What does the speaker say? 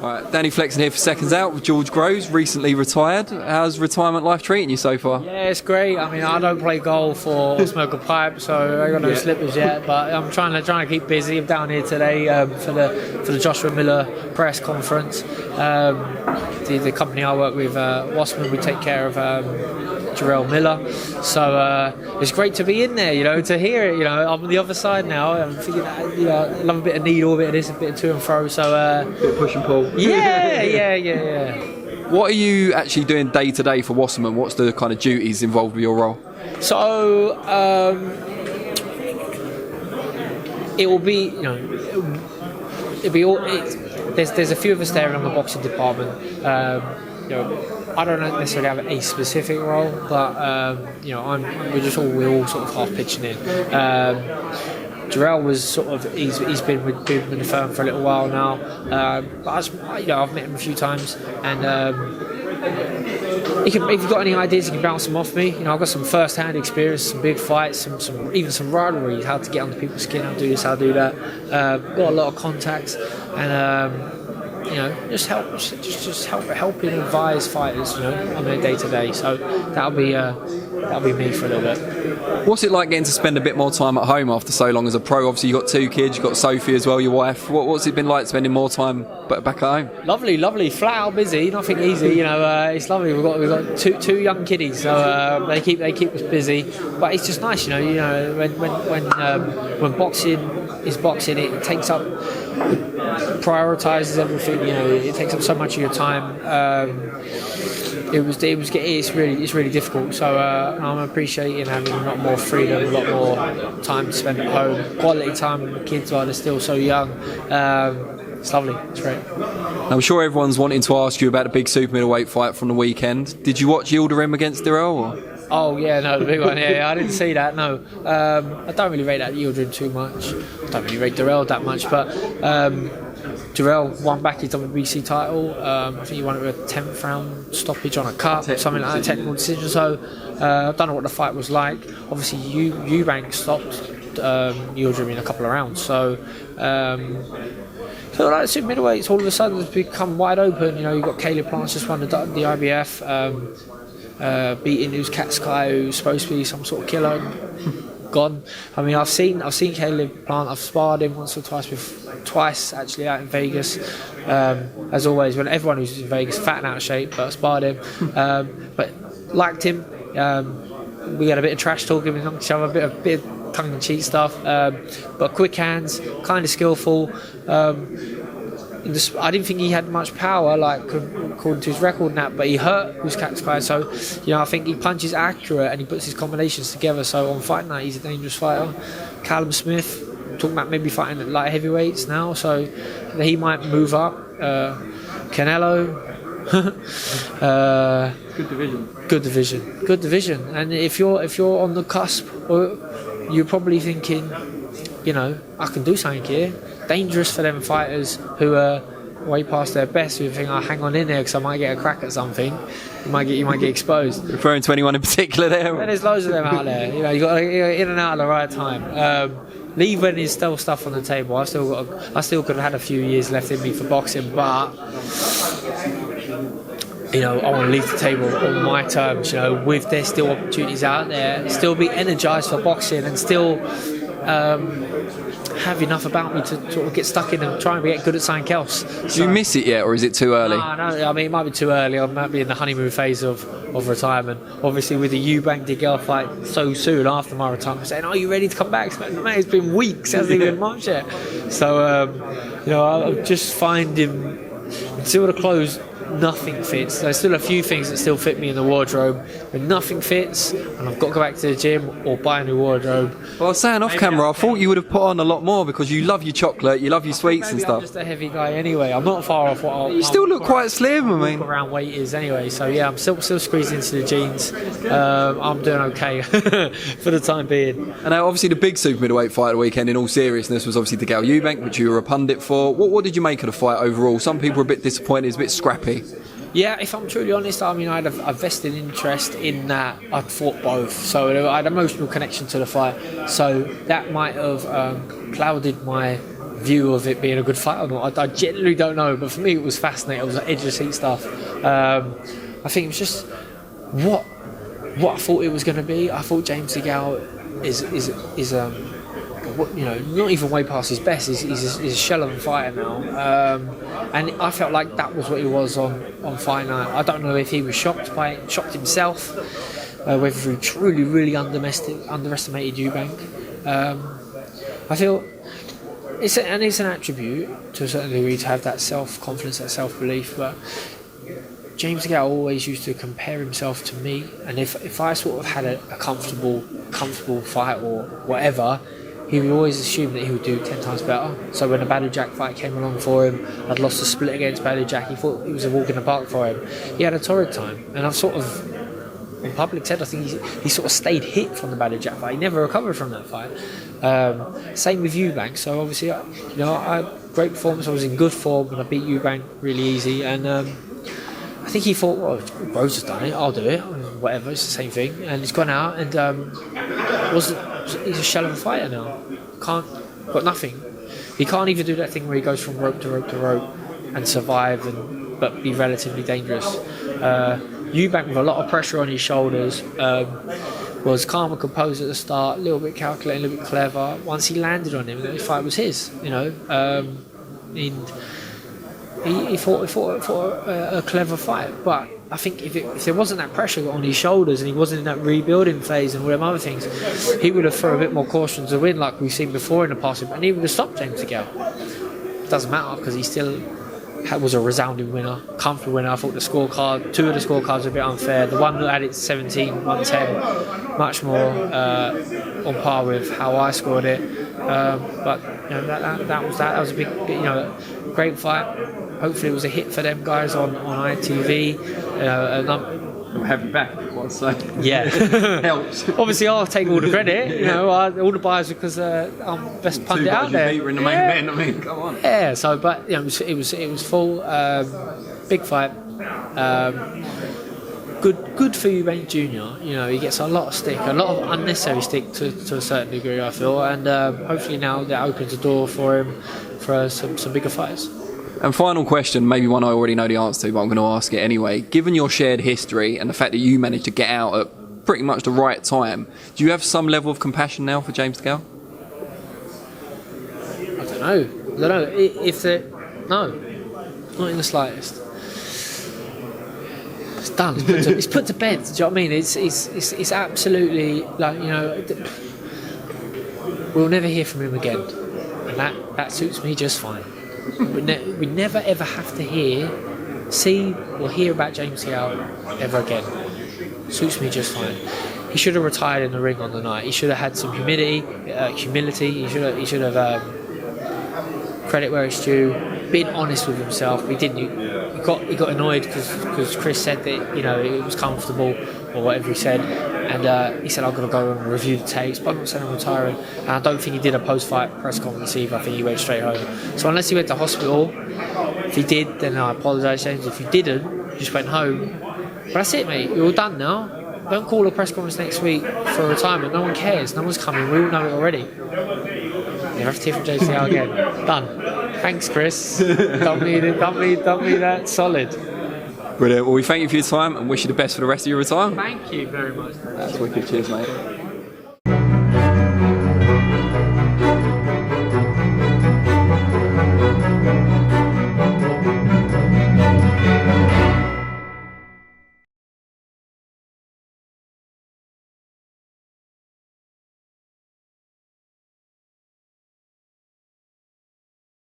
Alright, Danny Flexen here for Seconds Out with George Groves, recently retired. How's retirement life treating you so far? Yeah, it's great. I mean, I don't play golf or smoke a pipe, so I got no slippers yet. But I'm trying to keep busy. I'm down here today for the Joshua Miller press conference. The company I work with, Wasserman, we take care of Jarrell Miller. So it's great to be in there, to hear it. I'm on the other side now. I'm thinking, I love a bit of needle, a bit of this, a bit of to and fro. So a bit of push and pull. Yeah. What are you actually doing day to day for Wasserman? What's the kind of duties involved with your role? So it will be, it'll be all. There's a few of us there in the boxing department. I don't necessarily have a specific role, but we're all sort of half pitching in. Jarrell was he's been with the firm for a little while now, but I've met him a few times, and if you've got any ideas, you can bounce them off me. I've got some first-hand experience, some big fights, even some rivalry, how to get under people's skin, how to do this, how to do that. Got a lot of contacts, and just helping advise fighters, on their day to day. So that'll be me for a little bit. What's it like getting to spend a bit more time at home after so long as a pro? Obviously, you've got 2 kids, you've got Sophie as well, your wife. What's it been like spending more time back at home? Lovely, flat out busy, nothing easy. It's lovely. We've got two young kiddies, so they keep us busy. But it's just nice, when boxing is boxing, it takes up, prioritises everything. It takes up so much of your time. It's really difficult. So I'm appreciating having a lot more freedom, a lot more time to spend at home, quality time with the kids while they're still so young. It's lovely. It's great. I'm sure everyone's wanting to ask you about the big super middleweight fight from the weekend. Did you watch Yildirim against Dirrell? Oh yeah, no, the big one. Yeah, I didn't see that. No, I don't really rate that Yildirim too much. I don't really rate Dirrell that much, but Dirrell won back his WBC title. I think he won it with a 10th round stoppage on a cut, something like that, technical decision. So I don't know what the fight was like. Obviously, Eubank stopped Yildirim in a couple of rounds. So like super middleweights, all of a sudden it's become wide open. You've got Caleb Plant just won the IBF. Beating Uzcatsky, who's supposed to be some sort of killer, gone. I mean, I've seen Caleb Plant. I've sparred him once or twice actually out in Vegas. As always, when everyone who's in Vegas fat and out of shape, but I sparred him. But liked him. We had a bit of trash talking amongst each other, a bit of tongue-in-cheek stuff. But quick hands, kind of skillful. I didn't think he had much power, like according to his record and that, but he hurt Uzcatsky. So, I think he punches accurate and he puts his combinations together. So on fight night, he's a dangerous fighter. Callum Smith, talking about maybe fighting at light heavyweights now, so he might move up. Canelo. Good division. And if you're on the cusp, you're probably thinking, I can do something here. Dangerous for them fighters who are way past their best, who think, I'll hang on in there because I might get a crack at something. You might get exposed. Referring to anyone in particular there? And there's loads of them out there. You got to get in and out at the right time. Leave when there's still stuff on the table. I still could have had a few years left in me for boxing, but I want to leave the table on my terms. With there's still opportunities out there, still be energised for boxing, and still have enough about me to sort of get stuck in and try and get good at something else. Do you miss it yet, or is it too early? No, I mean, it might be too early. I might be in the honeymoon phase of retirement. Obviously, with the Eubank DeGale fight so soon after my retirement, saying, "Are you ready to come back?" Man, it's been weeks. It hasn't even been much yet. So, I'm just finding until the close. Nothing fits. There's still a few things that still fit me in the wardrobe, but nothing fits, and I've got to go back to the gym or buy a new wardrobe. Well, I was saying off camera, I thought you would have put on a lot more because you love your chocolate, you love your sweets and stuff. I'm just a heavy guy anyway. I'm not far off what you still look quite slim. I mean, around weight is anyway. So yeah, I'm still squeezed into the jeans. I'm doing okay for the time being. And now, obviously, the big super middleweight fight of the weekend, in all seriousness, was obviously DeGale Eubank, which you were a pundit for. What did you make of the fight overall? Some people were a bit disappointed. It's a bit scrappy. Yeah, if I'm truly honest, I mean, I had a vested interest in that. I'd fought both, so I had an emotional connection to the fight. So that might have clouded my view of it being a good fight or not. I genuinely don't know, but for me it was fascinating. It was like edge of the seat stuff. I think it was just what I thought it was going to be. I thought James DeGale is not even way past his best. He's a shell of a fighter now, and I felt like that was what he was on fight night. I don't know if he was shocked himself, whether he truly really underestimated Eubank. I feel it's an attribute to a certain degree to have that self-confidence, that self-belief, but James DeGale always used to compare himself to me, and if I sort of had a comfortable fight or whatever, he would always assume that he would do 10 times better. So when the Badou Jack fight came along for him, I'd lost a split against Badou Jack, he thought it was a walk in the park for him. He had a torrid time, and I've sort of, in public said, I think he sort of stayed hit from the Badou Jack fight. He never recovered from that fight. Same with Eubank. So obviously, I had great performance. I was in good form, and I beat Eubank really easy. And I think he thought, well, Rose has done it, I'll do it. Whatever, it's the same thing. And he's gone out and he's a shell of a fighter now. Got nothing. He can't even do that thing where he goes from rope to rope to rope and survive, but be relatively dangerous. Eubank, with a lot of pressure on his shoulders, was calm and composed at the start, a little bit calculating, a little bit clever. Once he landed on him, the fight was his. And he fought a clever fight, but I think if there wasn't that pressure on his shoulders and he wasn't in that rebuilding phase and all them other things, he would have thrown a bit more caution to win, like we've seen before in the past, and he would have stopped James DeGale. It doesn't matter because he still was a resounding winner, comfortable winner. I thought the scorecard, two of the scorecards were a bit unfair. The one that had it 17-110, much more on par with how I scored it. But that was a big, great fight. Hopefully it was a hit for them guys on ITV. I'm happy back if it was, so yeah, helps. Obviously, I'll take all the credit. All the buyers because I'm best pundit out there. In the main event, I mean, come on. Yeah. So, but it was full, big fight. Good for Eubank Jr. He gets a lot of stick, a lot of unnecessary stick to a certain degree, I feel, and hopefully now that opens the door for him for some bigger fights. And final question, maybe one I already know the answer to, but I'm going to ask it anyway. Given your shared history and the fact that you managed to get out at pretty much the right time, do you have some level of compassion now for James DeGale? I don't know. No, not in the slightest. It's done. It's put to bed. Do you know what I mean? It's absolutely we'll never hear from him again, and that suits me just fine. We never ever have to see or hear about James DeGale ever again. Suits me just fine. He should have retired in the ring on the night. He should have had some humility. He should have credit where it's due. Been honest with himself. He didn't. He got annoyed because Chris said that it was comfortable or whatever he said, and he said I'm going to go and review the tapes, but I'm not saying I'm retiring. And I don't think he did a post-fight press conference either. I think he went straight home. So unless he went to hospital, if he did, then I apologise, James. If you didn't, you just went home. But that's it, mate. You're all done now. Don't call a press conference next week for retirement. No one cares. No one's coming. We all know it already. You have to hear from James DeGale again. Done. Thanks, Chris. Don't need that. Solid. Brilliant. Well, we thank you for your time and wish you the best for the rest of your retirement. Thank you very much. That's wicked. Cheers, mate.